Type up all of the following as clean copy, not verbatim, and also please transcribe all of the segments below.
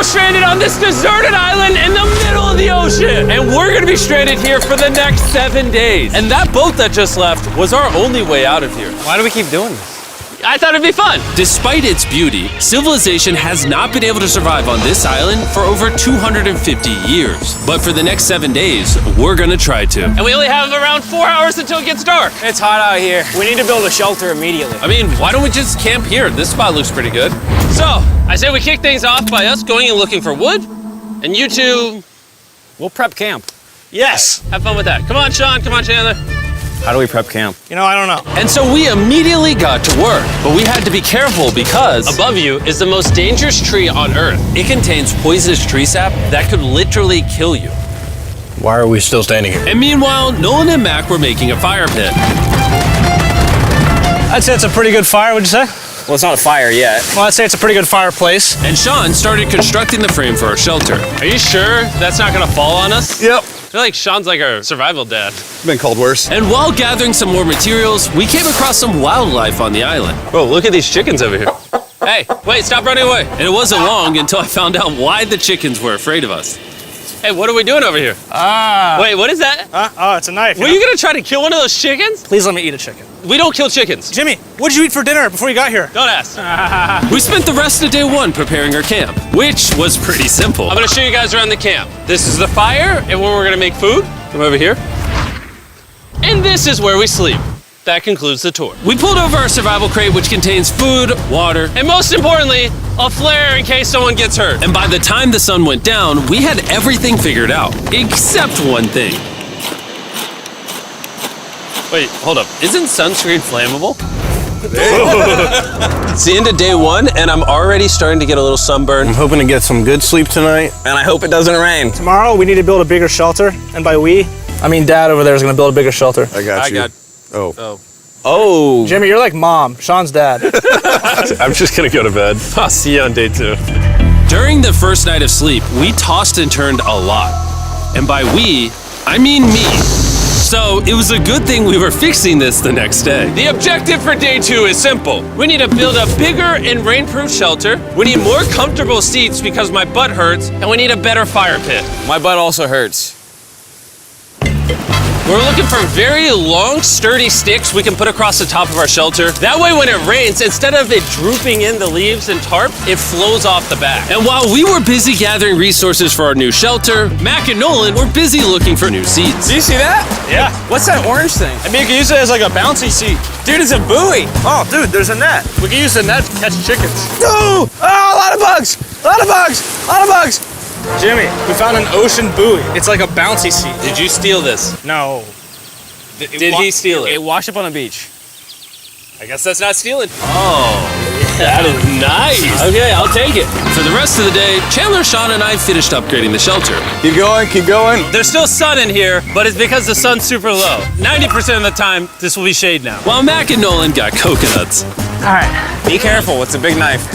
now stranded on this deserted island in the middle of the ocean. And we're gonna be stranded here for the next 7 days. And that boat that just left was our only way out of here. Why do we keep doing this? I thought it'd be fun. Despite its beauty, civilization has not been able to survive on this island for over 250 years. But for the next 7 days, we're gonna try to. And we only have around 4 hours until it gets dark. It's hot out here. We need to build a shelter immediately. I mean, why don't we just camp here? This spot looks pretty good. So, I say we kick things off by us going and looking for wood, and you two, We'll prep camp. yes, have fun with that. Come on, Sean, come on, Chandler. How do we prep camp? You know, I don't know. And so we immediately got to work, but we had to be careful because Above you is the most dangerous tree on Earth. it contains poisonous tree sap that could literally kill you. Why are we still standing here? And meanwhile, Nolan and Mac were making a fire pit. I'd say it's a pretty good fire, would you say? Well, it's not a fire yet. Well, I'd say it's a pretty good fireplace. And Sean started constructing the frame for our shelter. Are you sure that's not gonna fall on us? Yep. I feel like Sean's like our survival dad. Been called worse. And while gathering some more materials, we came across some wildlife on the island. Bro, look at these chickens over here. Hey, wait, stop running away. And it wasn't long until I found out why the chickens were afraid of us. Hey, what are we doing over here? Wait, what is that? Oh, it's a knife. Were you gonna try to kill one of those chickens? Please let me eat a chicken. We don't kill chickens. Jimmy, what did you eat for dinner before you got here? Don't ask. We spent the rest of day one preparing our camp, which was pretty simple. I'm gonna show you guys around the camp. This is the fire and where we're gonna make food. Come over here. And this is where we sleep. That concludes the tour. We pulled over our survival crate, which contains food, water, And most importantly, a flare in case someone gets hurt. and by the time the sun went down, we had everything figured out, except one thing. Wait, hold up. Isn't sunscreen flammable? It's the end of day one, and I'm already starting to get a little sunburn. I'm hoping to get some good sleep tonight. And I hope it doesn't rain. Tomorrow, we need to build a bigger shelter. And by we, I mean Dad over there is going to build a bigger shelter. I got you. Oh. Oh. Jimmy, you're like Mom. Sean's dad. I'm just gonna go to bed. I'll see you on day 2. During the first night of sleep, we tossed and turned a lot. And by we, I mean me. So it was a good thing we were fixing this the next day. The objective for day 2 is simple. We need to build a bigger and rainproof shelter. We need more comfortable seats because my butt hurts, and we need a better fire pit. My butt also hurts. We're looking for very long, sturdy sticks we can put across the top of our shelter. That way when it rains, instead of it drooping in the leaves and tarp, it flows off the back. And while we were busy gathering resources for our new shelter, Mac and Nolan were busy looking for new seats. Do you see that? Yeah. What's that orange thing? I mean, you can use it as like a bouncy seat. Dude, it's a buoy. Oh, dude, there's a net. We can use the net to catch chickens. No! Oh, a lot of bugs! A lot of bugs! A lot of bugs! Jimmy, we found an ocean buoy. It's like a bouncy seat. Did you steal this? No. Did he steal it? It washed up on the beach. I guess that's not stealing. Oh, that is nice. Okay, I'll take it. For the rest of the day, Chandler, Sean, and I finished upgrading the shelter. Keep going, keep going. There's still sun in here, but it's because the sun's super low. 90% of the time, this will be shade now. While Mac and Nolan got coconuts. All right. Be careful, it's a big knife.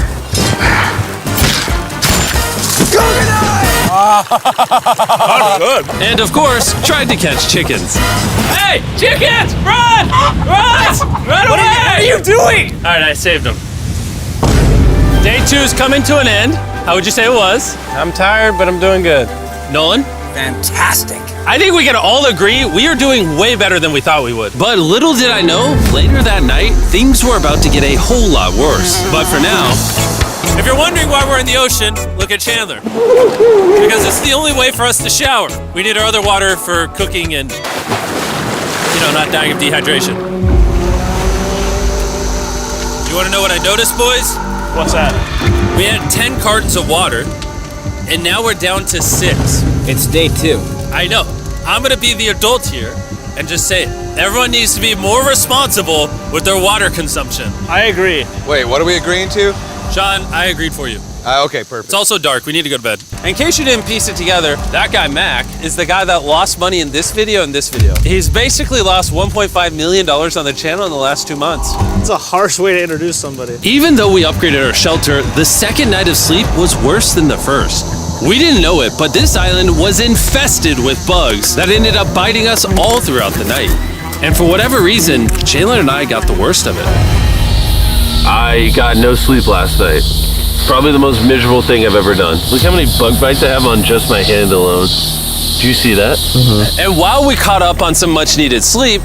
And of course, tried to catch chickens. Hey, chickens, run! Run! Run away! What are you doing? All right, I saved them. Day 2 is coming to an end. How would you say it was? I'm tired, but I'm doing good. Nolan? Fantastic. I think we can all agree we are doing way better than we thought we would. But little did I know, later that night, things were about to get a whole lot worse. But for now, If you're wondering why we're in the ocean, look at Chandler. Because it's the only way for us to shower. We need our other water for cooking and, not dying of dehydration. You want to know what I noticed, boys? What's that? We had 10 cartons of water, and now we're down to 6. It's day 2. I know. I'm gonna be the adult here and just say it. Everyone needs to be more responsible with their water consumption. I agree. Wait, what are we agreeing to? Sean, I agreed for you. Okay, perfect. It's also dark. We need to go to bed. In case you didn't piece it together, that guy Mac is the guy that lost money in this video and this video. He's basically lost $1.5 million on the channel in the last 2 months. It's a harsh way to introduce somebody. even though we upgraded our shelter, the second night of sleep was worse than the first. We didn't know it, but this island was infested with bugs that ended up biting us all throughout the night. And for whatever reason, Chandler and I got the worst of it. I got no sleep last night. Probably the most miserable thing I've ever done. Look how many bug bites I have on just my hand alone. Do you see that? And while we caught up on some much needed sleep,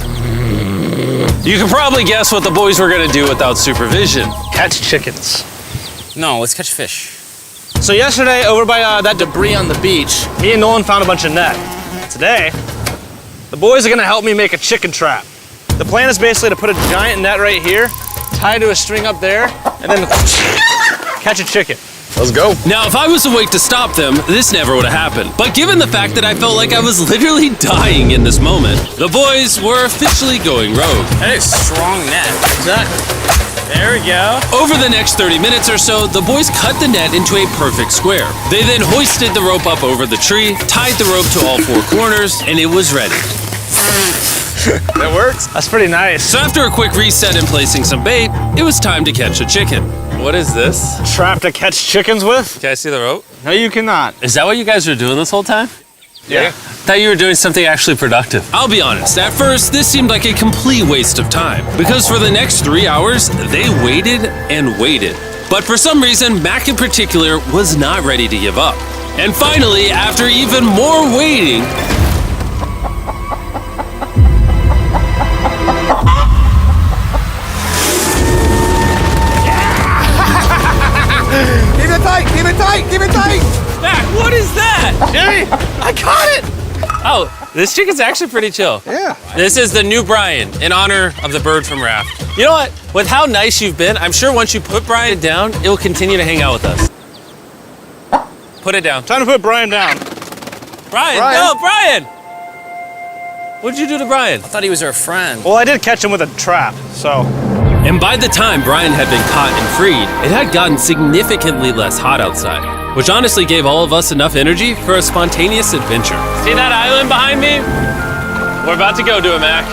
you can probably guess what the boys were gonna do without supervision. Catch chickens. No, let's catch fish. So yesterday, over by that debris on the beach, me and Nolan found a bunch of net. Today, the boys are gonna help me make a chicken trap. The plan is basically to put a giant net right here, tie to a string up there, and then catch a chicken. Let's go. Now, if I was awake to stop them, this never would have happened. But given the fact that I felt like I was literally dying in this moment, the boys were officially going rogue. That is strong net. Exactly. There we go. Over the next 30 minutes or so, the boys cut the net into a perfect square. They then hoisted the rope up over the tree, tied the rope to all four corners, and it was ready. That works. That's pretty nice. So after a quick reset and placing some bait, it was time to catch a chicken. What is this? Trap to catch chickens with? Can I see the rope? No, you cannot. Is that what you guys were doing this whole time? Yeah. I thought you were doing something actually productive. I'll be honest, at first, this seemed like a complete waste of time. Because for the next 3 hours, they waited and waited. But for some reason, Mac in particular was not ready to give up. And finally, after even more waiting, Keep it tight. Keep it tight. Keep it tight. Mac, what is that? Jimmy, I caught it! Oh, this chicken's actually pretty chill. Yeah. This is the new Brian in honor of the bird from Raft. You know what? With how nice you've been, I'm sure once you put Brian down, it will continue to hang out with us. Put it down. Time to put Brian down. Brian, Brian. no, Brian! What'd you do to Brian? I thought he was our friend. Well, I did catch him with a trap, so. and by the time Brian had been caught and freed, it had gotten significantly less hot outside, which honestly gave all of us enough energy for a spontaneous adventure. See that island behind me? We're about to go to it, Mac.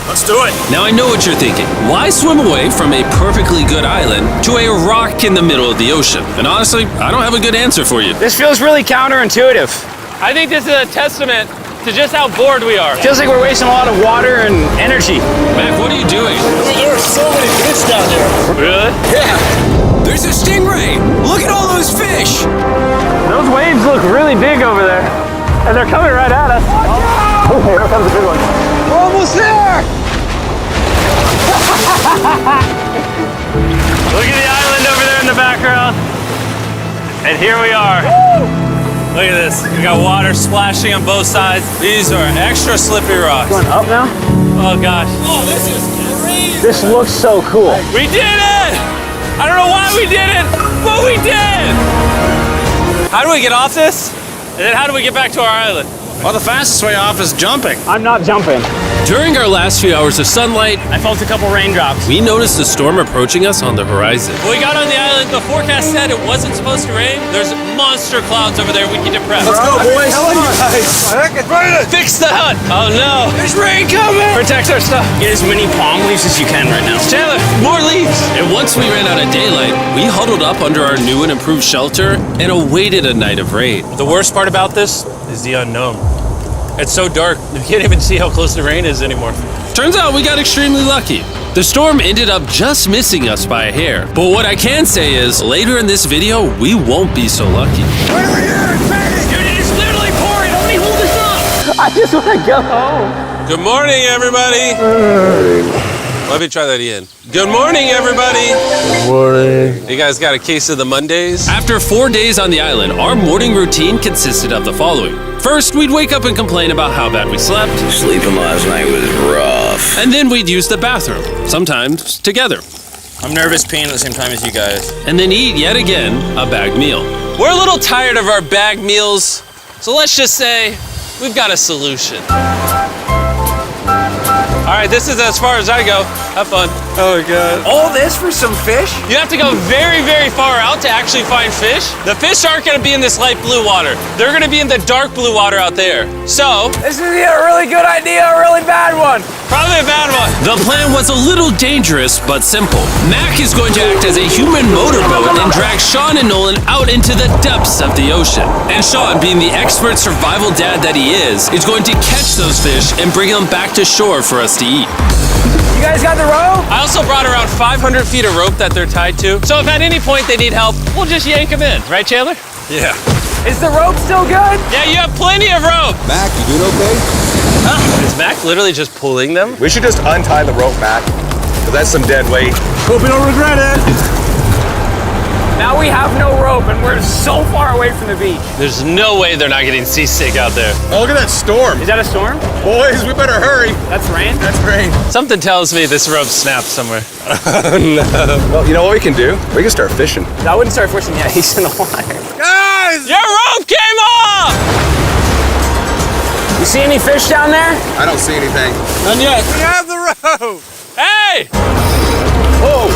Let's do it. Now I know what you're thinking. Why swim away from a perfectly good island to a rock in the middle of the ocean? And honestly, I don't have a good answer for you. This feels really counterintuitive. I think this is a testament to just how bored we are. Feels like we're wasting a lot of water and energy. Mac, what are you doing? There are so many fish down there. Really? Yeah. There's a stingray. Look at all those fish. Those waves look really big over there. And they're coming right at us. Oh, here comes a big one. We're almost there. Look at the island over there in the background. And here we are. Look at this. We got water splashing on both sides. These are extra slippery rocks. Going up now? Oh gosh. Oh, this is crazy. This looks so cool. We did it! I don't know why we did it, but we did! How do we get off this? And then how do we get back to our island? Well, the fastest way off is jumping. I'm not jumping. During our last few hours of sunlight, I felt a couple raindrops. we noticed a storm approaching us on the horizon. When we got on the island, the forecast said it wasn't supposed to rain. There's monster clouds over there. We need to prep. Let's go, boys. Fix the hut! Oh no! There's rain coming. Protect our stuff. Get as many palm leaves as you can right now. Chandler, more leaves! And once we ran out of daylight, we huddled up under our new and improved shelter and awaited a night of rain. The worst part about this is the unknown. It's so dark, you can't even see how close the rain is anymore. Turns out we got extremely lucky. The storm ended up just missing us by a hair. But what I can say is, later in this video, we won't be so lucky. Dude, it is literally pouring! How many hold this up? I just want to go home. Good morning, everybody! Let me try that again. Good morning, everybody! Good morning. You guys got a case of the Mondays? After 4 days on the island, our morning routine consisted of the following. First, we'd wake up and complain about how bad we slept, Sleeping last night was rough. and then we'd use the bathroom, sometimes together, I'm nervous peeing at the same time as you guys. and then eat yet again a bagged meal. We're a little tired of our bag meals, so let's just say we've got a solution. All right, this is as far as I go. Have fun. Oh my God. All this for some fish? You have to go very, very far out to actually find fish. The fish aren't gonna be in this light blue water. They're gonna be in the dark blue water out there. So, This is either a really good idea or a really bad one. probably a bad one. The plan was a little dangerous, but simple. Mac is going to act as a human motorboat and drag Sean and Nolan out into the depths of the ocean. And Sean, being the expert survival dad that he is going to catch those fish and bring them back to shore for us to eat. You guys got the rope? I also brought around 500 feet of rope that they're tied to. So if at any point they need help, we'll just yank them in. Right, Chandler? Yeah. Is the rope still good? Yeah, you have plenty of rope. Mac, you doing okay? Is Mac literally just pulling them? We should just untie the rope, Mac. Because that's some dead weight. Hope you don't regret it. Now we have no rope and we're so far away from the beach. There's no way they're not getting seasick out there. Oh, look at that storm. Is that a storm? Boys, we better hurry. That's rain? That's rain. Something tells me this rope snapped somewhere. Well, you know what we can do? We can start fishing. I wouldn't start fishing yet. He's in the water. Guys! Your rope came off! You see any fish down there? I don't see anything. None yet. We have the rope. Hey! Whoa.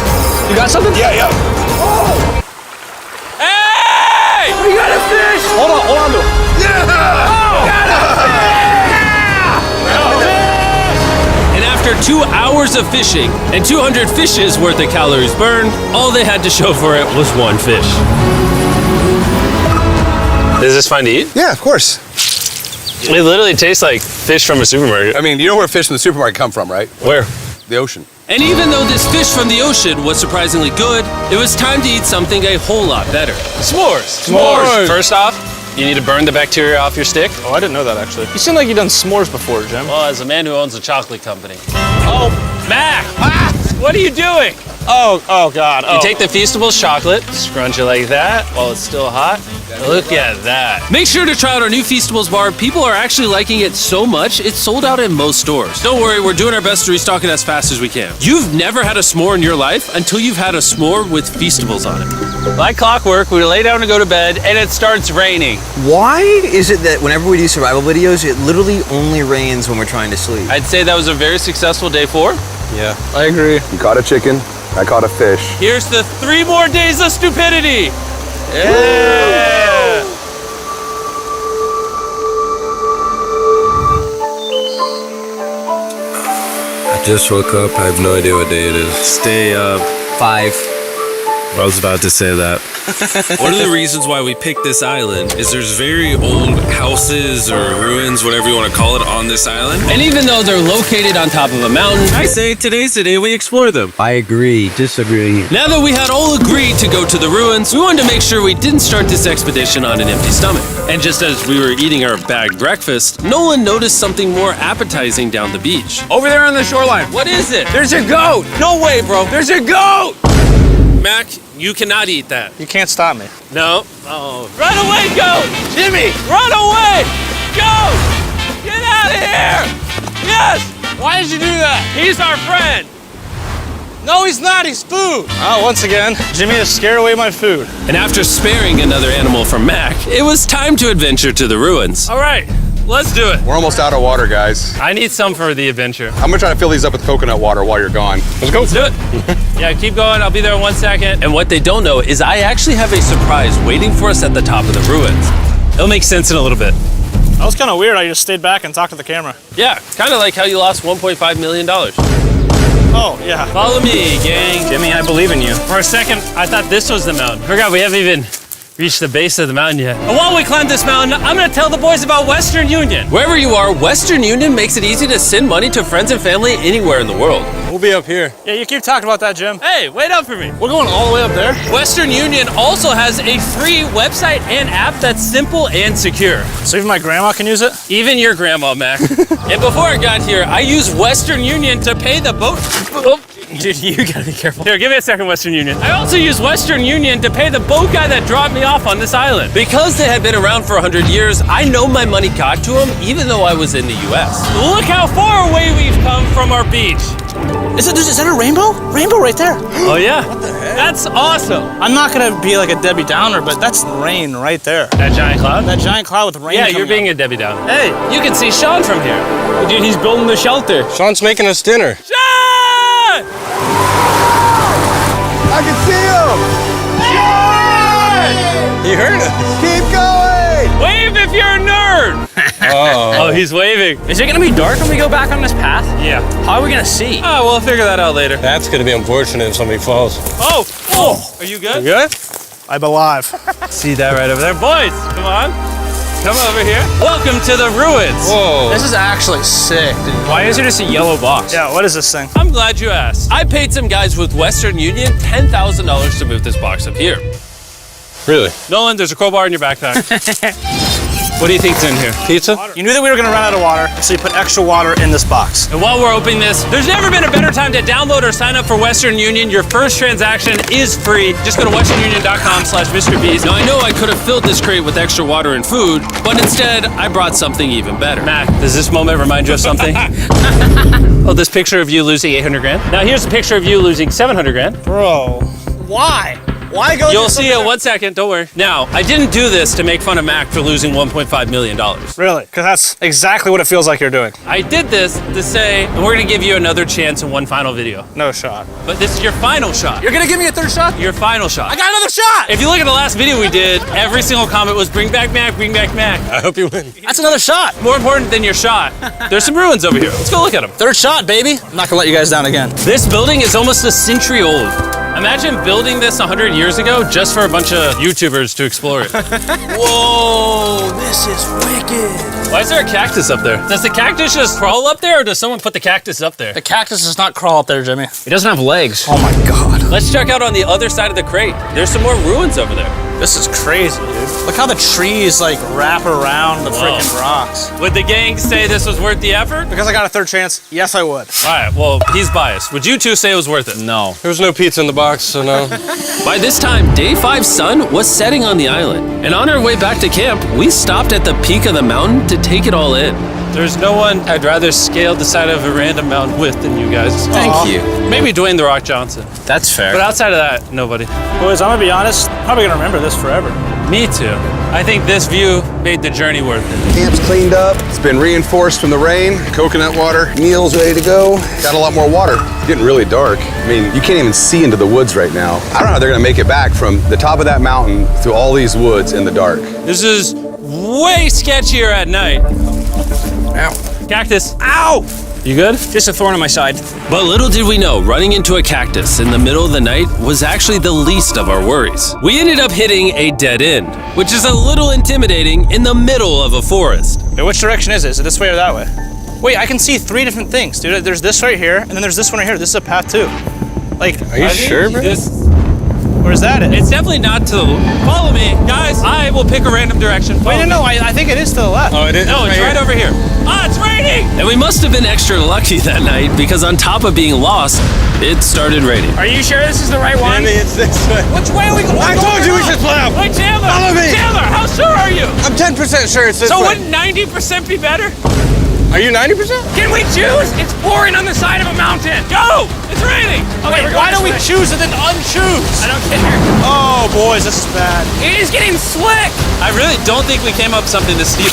You got something? Yeah. Hey! We got a fish! Hold on to it. And after 2 hours of fishing and 200 fishes worth of calories burned, all they had to show for it was one fish. Is this fun to eat? Yeah, of course. It literally tastes like fish from a supermarket. I mean, you know where fish from the supermarket come from, right? Where? The ocean. And even though this fish from the ocean was surprisingly good, it was time to eat something a whole lot better. S'mores. S'mores. First off, you need to burn the bacteria off your stick. Oh, I didn't know that actually. You seem like you've done s'mores before, Jim. Well, as a man who owns a chocolate company. Oh, Mac! What are you doing? Oh God. You take the Feastables chocolate, scrunch it like that while it's still hot. Look at that. Make sure to try out our new Feastables bar. People are actually liking it so much, it's sold out in most stores. Don't worry, we're doing our best to restock it as fast as we can. You've never had a s'more in your life until you've had a s'more with Feastables on it. Like clockwork, we lay down to go to bed and it starts raining. Why is it that whenever we do survival videos, it literally only rains when we're trying to sleep? I'd say that was a very successful day 4. Yeah, I agree. You caught a chicken. I caught a fish. Here's the 3 more days of stupidity. Yeah. I just woke up. I have no idea what day it is. Stay up. 5. I was about to say that. One of the reasons why we picked this island is there's very old houses or ruins, whatever you want to call it, on this island. And even though they're located on top of a mountain, I say today's the day we explore them. I agree. Disagree. Now that we had all agreed to go to the ruins, we wanted to make sure we didn't start this expedition on an empty stomach. And just as we were eating our bagged breakfast, Nolan noticed something more appetizing down the beach. Over there on the shoreline. What is it? There's a goat. No way, bro. There's a goat. Mac, you cannot eat that. You can't stop me. No. Oh. Run away, goat! Jimmy! Run away! Goat! Get out of here! Yes! Why did you do that? He's our friend! No, he's not. He's food. Oh, once again, Jimmy has scared away my food. And after sparing another animal from Mac, it was time to adventure to the ruins. All right, let's do it. We're almost out of water, guys. I need some for the adventure. I'm gonna try to fill these up with coconut water while you're gone. Let's go. Let's do it. Yeah, keep going. I'll be there in 1 second. And what they don't know is I actually have a surprise waiting for us at the top of the ruins. It'll make sense in a little bit. That was kind of weird. I just stayed back and talked to the camera. Yeah, kind of like how you lost $1.5 million. Oh, yeah. Follow me, gang. Jimmy, I believe in you. For a second, I thought this was the mountain. Forgot we haven't even reached the base of the mountain yet. And while we climb this mountain, I'm gonna tell the boys about Western Union. Wherever you are, Western Union makes it easy to send money to friends and family anywhere in the world. We'll be up here. Yeah, you keep talking about that, Jim. Hey, wait up for me. We're going all the way up there? Western Union also has a free website and app that's simple and secure. So even my grandma can use it? Even your grandma, Mac. And before I got here, I used Western Union to pay the boat. Oh, dude, you gotta be careful. Here, give me a second, Western Union. I also used Western Union to pay the boat guy that dropped me off on this island. Because they had been around for 100 years, I know my money got to them even though I was in the US. Look how far away we've come from our beach. Is that a rainbow? Rainbow right there. Oh yeah? What the heck? That's awesome. I'm not gonna be like a Debbie Downer, but that's rain right there. That giant cloud? That giant cloud with rain Yeah, coming you're being out. a Debbie Downer. Hey, you can see Sean from here. Dude, he's building the shelter. Sean's making us dinner. Sean! I can see him. You heard him. Keep going. Wave if you're a nerd. Oh, he's waving. Is it gonna be dark when we go back on this path? Yeah. How are we gonna see? Oh, we'll figure that out later. That's gonna be unfortunate if somebody falls. Oh, are you good? I'm alive. See that right over there? Boys, come on. Come over here. Welcome to the ruins. Whoa. This is actually sick, dude. Why is it just a yellow box? Yeah, what is this thing? I'm glad you asked. I paid some guys with Western Union $10,000 to move this box up here. Really? Nolan, there's a crowbar in your backpack. What do you think's in here? Pizza? You knew that we were gonna run out of water, so you put extra water in this box. And while we're opening this, there's never been a better time to download or sign up for Western Union. Your first transaction is free. Just go to westernunion.com/MrBeast. Now, I know I could have filled this crate with extra water and food, but instead, I brought something even better. Mac, does this moment remind you of something? Oh, this picture of you losing 800 grand? Now here's a picture of you losing 700 grand. Bro, why? Why go? You'll see it 1 second, don't worry. Now, I didn't do this to make fun of Mac for losing $1.5 million. Really? Because that's exactly what it feels like you're doing. I did this to say, and we're gonna give you another chance in one final video. No shot. But this is your final shot. You're gonna give me a third shot? Your final shot. I got another shot! If you look at the last video we did, every single comment was bring back Mac, bring back Mac. I hope you win. That's another shot. More important than your shot, there's some ruins over here. Let's go look at them. Third shot, baby. I'm not gonna let you guys down again. This building is almost a century old. Imagine building this 100 years ago just for a bunch of YouTubers to explore it. Whoa, this is wicked. Why is there a cactus up there? Does the cactus just crawl up there, or does someone put the cactus up there? The cactus does not crawl up there, Jimmy. It doesn't have legs. Oh my God. Let's check out on the other side of the crate. There's some more ruins over there. This is crazy, dude. Look how the trees like wrap around the freaking rocks. Would the gang say this was worth the effort? Because I got a third chance, yes I would. All right, well, he's biased. Would you two say it was worth it? No. There was no pizza in the box, so no. By this time, Day 5's sun was setting on the island, and on our way back to camp, we stopped at the peak of the mountain to take it all in. There's no one I'd rather scale the side of a random mountain with than you guys. Thank you. Maybe Dwayne The Rock Johnson. That's fair. But outside of that, nobody. Boys, I'm gonna be honest, probably gonna remember this forever. Me too. I think this view made the journey worth it. Camp's cleaned up. It's been reinforced from the rain. Coconut water. Meal's ready to go. Got a lot more water. It's getting really dark. I mean, you can't even see into the woods right now. I don't know how they're gonna make it back from the top of that mountain through all these woods in the dark. This is way sketchier at night. Ow. Cactus. Ow! You good? Just a thorn on my side. But little did we know, running into a cactus in the middle of the night was actually the least of our worries. We ended up hitting a dead end, which is a little intimidating in the middle of a forest. Wait, which direction is it? Is it this way or that way? Wait, I can see three different things, dude. There's this right here, and then there's this one right here. This is a path too. Like, Are you sure, bro? where's that at? It's definitely not to the Follow me, guys. I will pick a random direction. Wait, Follow no, me. I think it is to the left. Oh, it is? No, it's right over here. Ah, it's raining! And we must have been extra lucky that night because on top of being lost, it started raining. Are you sure this is the right one? It's this way. Which way are we going? I told you we should split up. Wait, Chandler! Follow me. Chandler, how sure are you? I'm 10% sure it's this So way. wouldn't 90% be better? Are you 90%? Can we choose? It's pouring on the side of a mountain. Go! It's raining! Okay, Wait, why don't we choose and then unchoose? I don't care. Oh, boys, this is bad. It is getting slick. I really don't think we came up something this steep.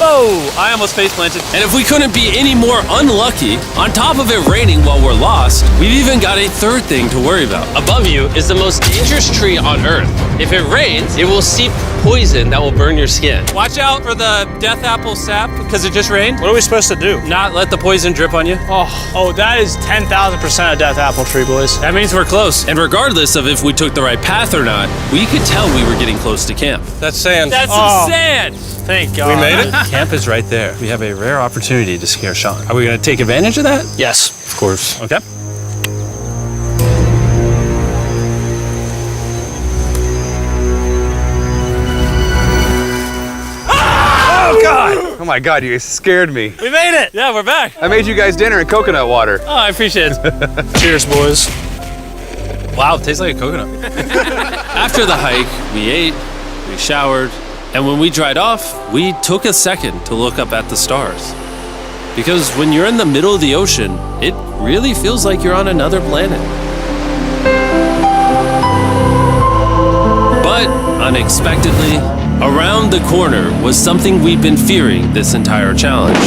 Oh, I almost face planted. And if we couldn't be any more unlucky, on top of it raining while we're lost, we've even got a third thing to worry about. Above you is the most dangerous tree on Earth. If it rains, it will seep poison that will burn your skin. Watch out for the death apple sap because it just rained. What are we supposed to do? Not let the poison drip on you. Oh, that is 10,000% a death apple tree, boys. That means we're close. And regardless of if we took the right path or not, we could tell we were getting close to camp. That's sand. That's Oh. some sand. Thank God. We made it? Camp is right there. We have a rare opportunity to scare Sean. Are we going to take advantage of that? Yes. Of course. Okay. Oh, God. Oh my God, you guys scared me. We made it. Yeah, we're back. I made you guys dinner in coconut water. Oh, I appreciate it. Cheers, boys. Wow, it tastes like a coconut. After the hike, we ate, we showered, and when we dried off, we took a second to look up at the stars. Because when you're in the middle of the ocean, it really feels like you're on another planet. But unexpectedly, around the corner was something we'd been fearing this entire challenge.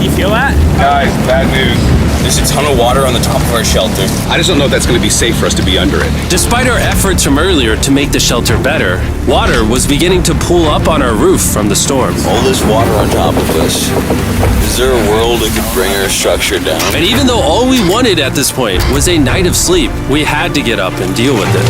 You feel that? Guys, bad news. There's a ton of water on the top of our shelter. I just don't know if that's going to be safe for us to be under it. Despite our efforts from earlier to make the shelter better, water was beginning to pool up on our roof from the storm. All this water on top of us. Is there a world that could bring our structure down? And even though all we wanted at this point was a night of sleep, we had to get up and deal with it.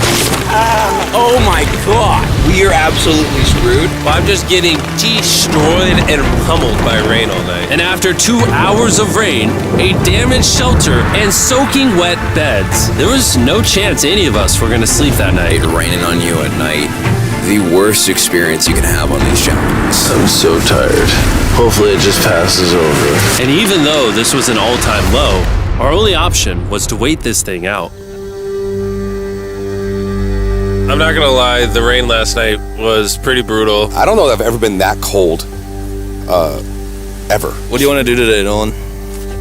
Oh my god! We are absolutely screwed. I'm just getting destroyed and pummeled by rain all night. And after 2 hours of rain, a damaged shelter, and soaking wet beds, there was no chance any of us were going to sleep that night. Raining on you at night. The worst experience you can have on these challenges. I'm so tired. Hopefully it just passes over. And even though this was an all-time low, our only option was to wait this thing out. I'm not gonna lie, the rain last night was pretty brutal. I don't know that I've ever been that cold, ever. What do you want to do today, Nolan?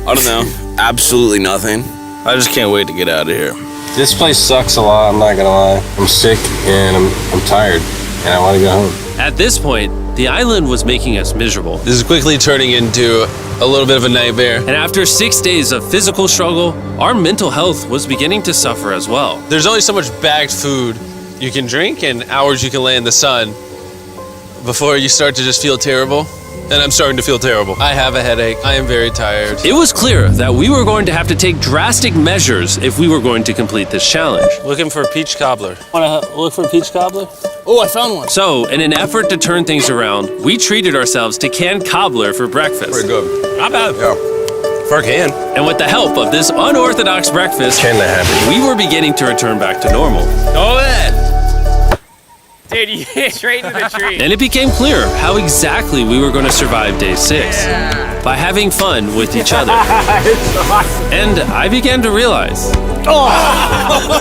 I don't know. Absolutely nothing. I just can't wait to get out of here. This place sucks a lot, I'm not gonna lie. I'm sick and I'm tired and I want to go home. At this point, the island was making us miserable. This is quickly turning into a little bit of a nightmare. And after 6 days of physical struggle, our mental health was beginning to suffer as well. There's only so much bagged food you can drink and hours you can lay in the sun before you start to just feel terrible. And I'm starting to feel terrible. I have a headache. I am very tired. It was clear that we were going to have to take drastic measures if we were going to complete this challenge. Looking for a peach cobbler. Wanna look for a peach cobbler? Oh, I found one. So, in an effort to turn things around, we treated ourselves to canned cobbler for breakfast. Pretty good. Not bad. Yeah. For a can. And with the help of this unorthodox breakfast, we were beginning to return back to normal. Oh, that. Dude, you hit straight into the tree. And it became clear how exactly we were going to survive day 6. By having fun with each other. And I began to realize,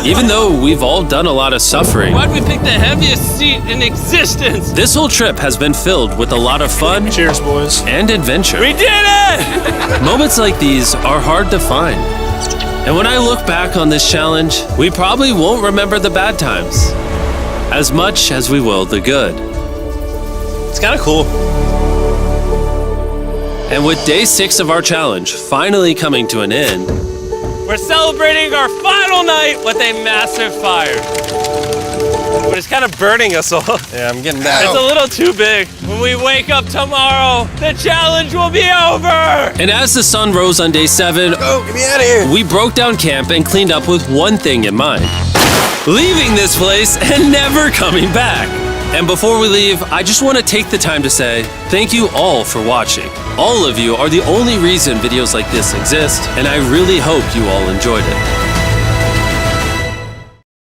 even though we've all done a lot of suffering, Why'd we pick the heaviest seat in existence? this whole trip has been filled with a lot of fun. Cheers, boys. And adventure. We did it! Moments like these are hard to find. And when I look back on this challenge, we probably won't remember the bad times as much as we will the good. It's kind of cool. And with day 6 of our challenge finally coming to an end, We're celebrating our final night with a massive fire. But it's kind of burning us all. Yeah, I'm getting that. It's a little too big. When we wake up tomorrow, the challenge will be over. and as the sun rose on day 7, Get me out of here. we broke down camp and cleaned up with one thing in mind: leaving this place and never coming back. And before we leave, I just want to take the time to say thank you all for watching. All of you are the only reason videos like this exist, and I really hope you all enjoyed it.